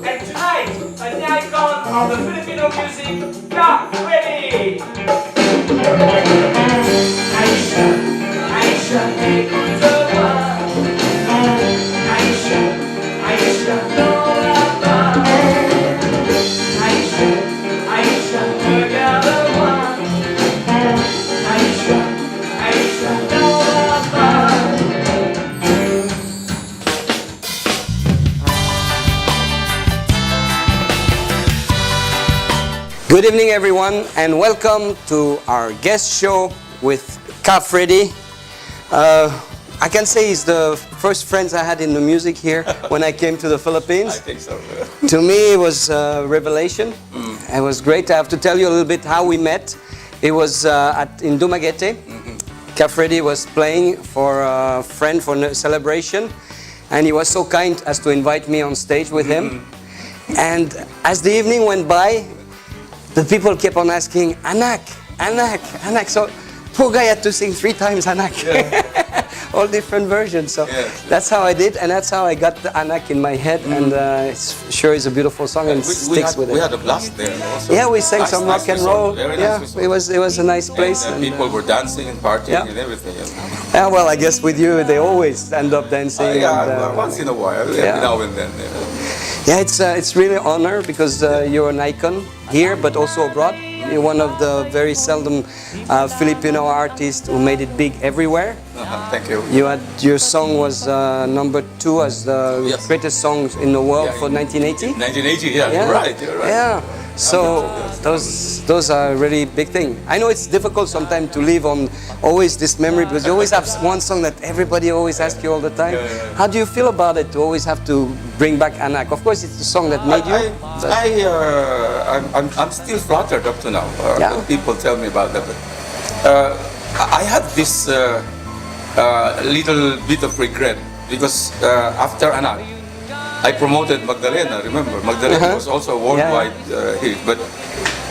And tonight, an icon of the Filipino music, Ka Freddie! Aisha, Aisha, Aisha, Aisha, no Rapa. Aisha, Aisha, together one. Aisha, Aisha, no Rapa. Good evening, everyone, and welcome to our guest show with Ka Freddie. I can say he's the first friends I had in the music here when I came to the Philippines. I think so. To me, it was a revelation. It was great. I have to tell you a little bit how we met. It was in Dumaguete. Ka Freddie was playing for a friend for a celebration, and he was so kind as to invite me on stage with him. And as the evening went by, the people kept on asking, Anak, Anak, Anak. So poor guy had to sing 3 times Anak. Yeah. All different versions. So that's how I did, and that's how I got the Anak in my head. And it's sure is a beautiful song, and sticks with it. We had a blast there also. Yeah, we sang some rock and roll. Yeah, it was a nice place. And people were dancing and partying and everything. Yeah, well, I guess with you, they always end up dancing. Once in a while, now and then. Yeah, it's really an honor because you're an icon here, but also abroad. You're one of the very seldom Filipino artists who made it big everywhere. Thank you. Your song was number 2 as the greatest songs in the world for 1980. 1980, you're right. Yeah. So those are really big thing. I know it's difficult sometimes to live on always this memory because you always have one song that everybody always asks you all the time. How do you feel about it to always have to bring back Anak? Of course, it's the song that made you. I'm still flattered up to now. People tell me about that. But, I had this little bit of regret because after Anak, I promoted Magdalena. Remember, Magdalena was also a worldwide hit, but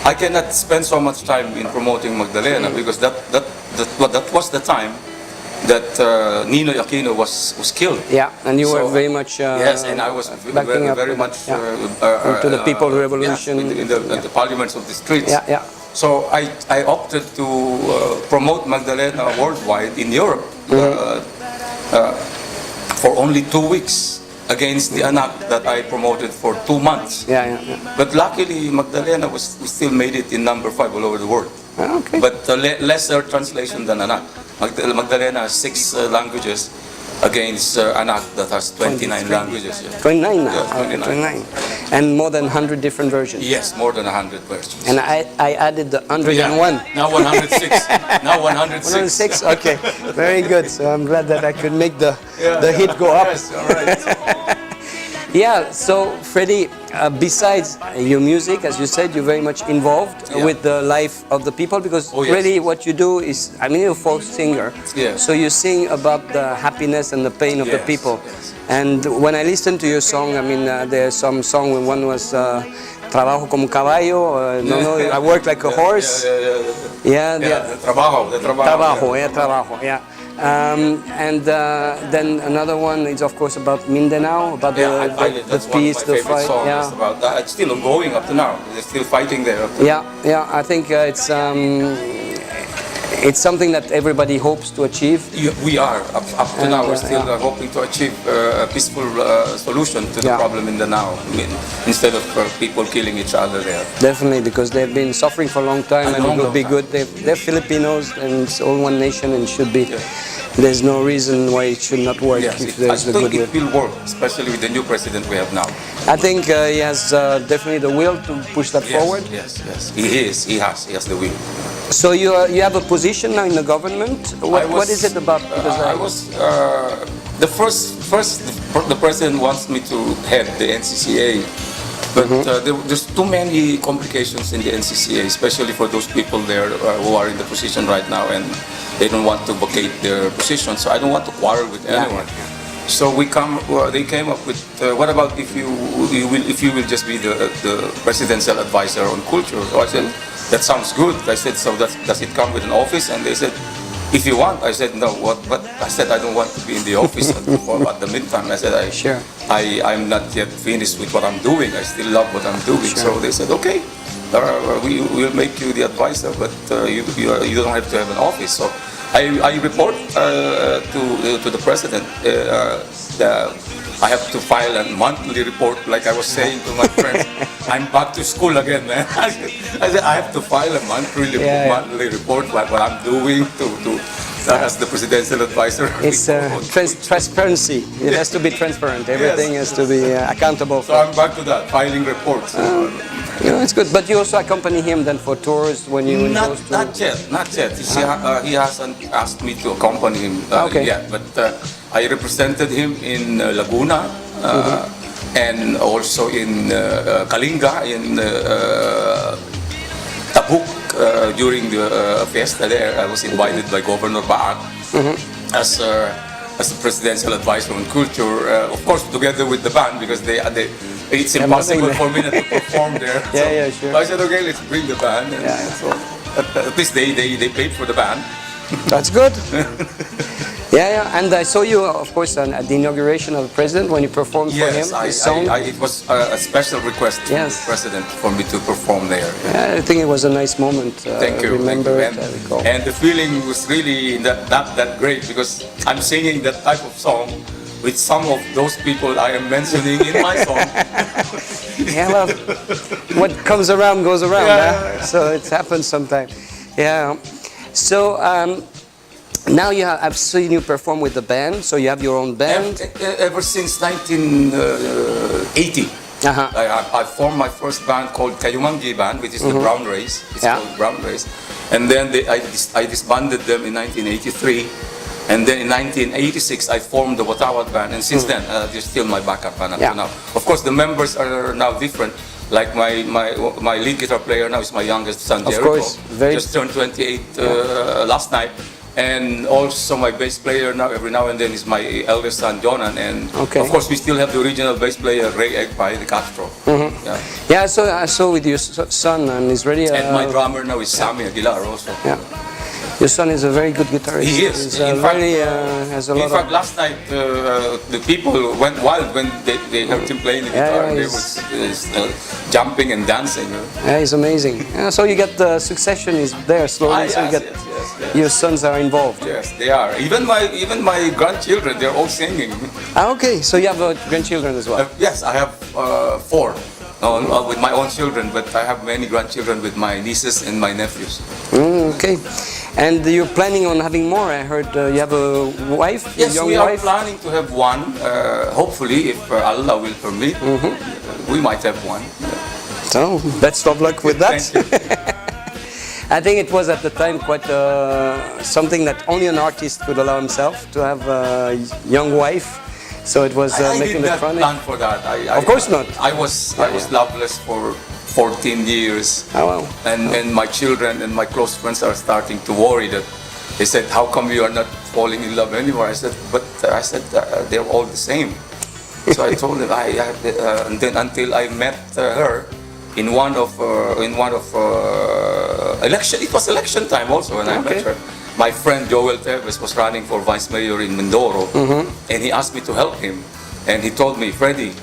I cannot spend so much time in promoting Magdalena because that was the time that Ninoy Aquino was killed. Yeah, and you were very much yes, and I was very much into the People's Revolution in the parliaments of the streets. Yeah. So I opted to promote Magdalena worldwide in Europe for only 2 weeks. Against the Anak that I promoted for 2 months. But luckily, Magdalena we still made it in number 5 all over the world. Okay. But lesser translation than Anak. Magdalena has 6 languages against Anak that has 29 languages. 29 now. Yeah, 29. And more than 100 different versions. Yes, more than 100 versions. And I added the 101. Now 106. Now 106. 106. Okay, very good. So I'm glad that I could make the hit go up. Yes, all right. Yeah, so Freddie, besides your music, as you said, you're very much involved with the life of the people because really what you do is, I mean, you're a folk singer, so you sing about the happiness and the pain of the people. And when I listen to your song, I mean, there's some song, one was Trabajo como caballo, I work like a horse. Trabajo. Trabajo. And then another one is of course about Mindanao, about the peace, the fight. It's about that. It's still ongoing up to now. They're still fighting there. I think it's something that everybody hopes to achieve. We are up to now. We're still hoping to achieve a peaceful solution to the problem in the now. I mean, instead of people killing each other there. Definitely, because they've been suffering for a long time, and it will be good. They're Filipinos, and it's all one nation, and should be. There's no reason why it should not work if there's a good will. I think it will work, especially with the new president we have now. I think he has definitely the will to push that forward. Yes. He has the will. So you have a position now in the government. What is it about? Because I was the first. The president wants me to head the NCCA But there's too many complications in the NCCA, especially for those people there who are in the position right now and they don't want to vacate their position. So I don't want to quarrel with anyone. So they came up with, what about if you will just be the presidential advisor on culture? So I said, that sounds good. I said, so does it come with an office? And they said, if you want. I said, no, what? But I said, I don't want to be in the office at the meantime. I said, I'm not yet finished with what I'm doing. I still love what I'm doing. Sure. So they said, okay, we will make you the advisor, but you don't have to have an office. So I report to the president. I have to file a monthly report, like I was saying to my friends. I'm back to school again, man. I said I have to file a monthly report, like what I'm doing as the presidential advisor. It's transparency. It has to be transparent. Everything has to be accountable. So I'm back to that, filing reports. It's good. But you also accompany him then for tours when you not yet. He hasn't asked me to accompany him yet. But I represented him in Laguna and also in Kalinga, in Tabuk during the fiesta there. I was invited by Governor Baak as the presidential advisor on culture, of course together with the band, because it's impossible for me not to perform there. Sure. So I said, okay, let's bring the band. And so at least they paid for the band. That's good. And I saw you, of course, at the inauguration of the president when you performed for him. It was a special request from the president for me to perform there. I think it was a nice moment. Thank you. And the feeling was really not that great, because I'm singing that type of song with some of those people I am mentioning in my song. Well, what comes around goes around. So it happens sometimes. So now I've seen you perform with the band. So you have your own band. Ever since 1980, I formed my first band called Kayumangi Band, which is the Brown Race. It's called Brown Race. And then I disbanded them in 1983. And then in 1986, I formed the Watawat Band, and since then, they're still my backup band up to now. Of course, the members are now different. Like my lead guitar player now is my youngest son, Jericho. Just turned 28 last night. And also my bass player now, every now and then, is my eldest son, Jonan. And of course, we still have the original bass player, Ray Egpai, the Castro. I saw with your son, and he's ready. And my drummer now is Sammy Aguilar also. Your son is a very good guitarist. He is. In fact, last night the people went wild when they heard him playing the guitar. They was jumping and dancing. He's amazing. So you get the succession is there slowly. Your sons are involved. Yes, they are. Even my grandchildren, they're all singing. Okay, so you have grandchildren as well. Yes, I have 4. With my own children, but I have many grandchildren with my nieces and my nephews. Okay. And you're planning on having more? I heard you have a wife, yes, a young wife? wife? Yes, we are planning to have one. Hopefully, if Allah will permit, we might have one. So, best of luck with that. Thank you. I think it was at the time quite something that only an artist could allow himself to have a young wife. So it was making the front. I did not plan for that. Of course not. I was loveless for 14 years. Oh, wow. And my children and my close friends are starting to worry that they said, how come you are not falling in love anymore? I said, they're all the same. So I told them, and then until I met her in one of election. It was election time also when I met her. My friend Joel Teves was running for vice mayor in Mindoro, and he asked me to help him. And he told me, Freddie,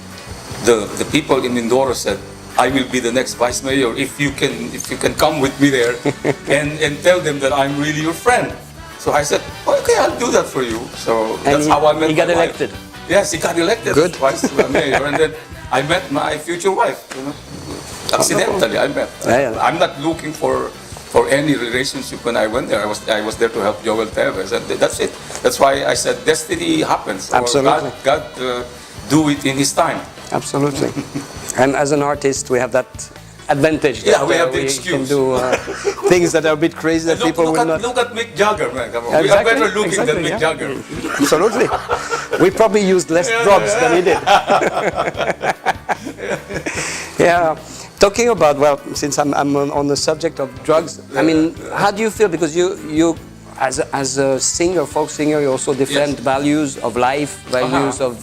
the people in Mindoro said, I will be the next vice mayor if you can come with me there and tell them that I'm really your friend. So I said, okay, I'll do that for you. So that's how I met. He got elected. Yes, he got elected. Good. Vice mayor, and then I met my future wife. Accidentally, I met. I'm not looking for any relationship when I went there. I was there to help Joel Teves, and that's it. That's why I said destiny happens. Absolutely. God do it in His time. Absolutely. And as an artist, we have that advantage. Yeah, we have the excuse. We can do things that are a bit crazy that people will not. Look at Mick Jagger, man. Come on. We are better looking than Mick Jagger. Absolutely. We probably used less drugs than he did. Yeah. Talking about, well, since I'm on the subject of drugs, I mean, how do you feel? Because you as a singer, folk singer, you also defend Yes. values of life, values of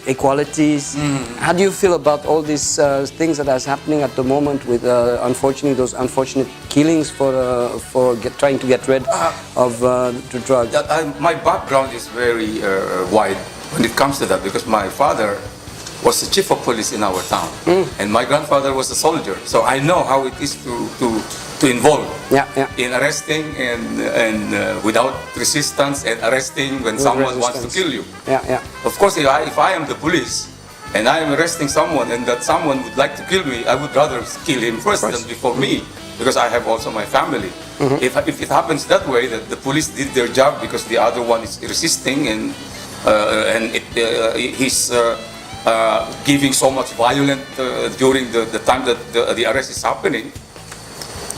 equalities. How do you feel about all these things that are happening at the moment with, unfortunately, those unfortunate killings for trying to get rid of the drugs? My background is very wide when it comes to that because my father was the chief of police in our town, and my grandfather was a soldier. So I know how it is to involve in arresting and without resistance and arresting when someone wants to kill you. Of course, if I am the police and I am arresting someone and that someone would like to kill me, I would rather kill him first than before me because I have also my family. If it happens that way, that the police did their job because the other one is resisting and he's giving so much violence during the time that the arrest is happening,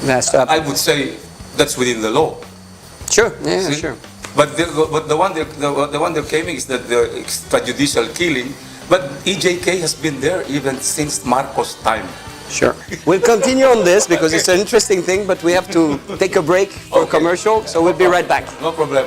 I would say that's within the law. Sure, yeah, sure. But the one they're claiming is that the extrajudicial killing. But EJK has been there even since Marcos' time. Sure. We'll continue on this because it's an interesting thing, but we have to take a break for commercial, so we'll be right back. No problem.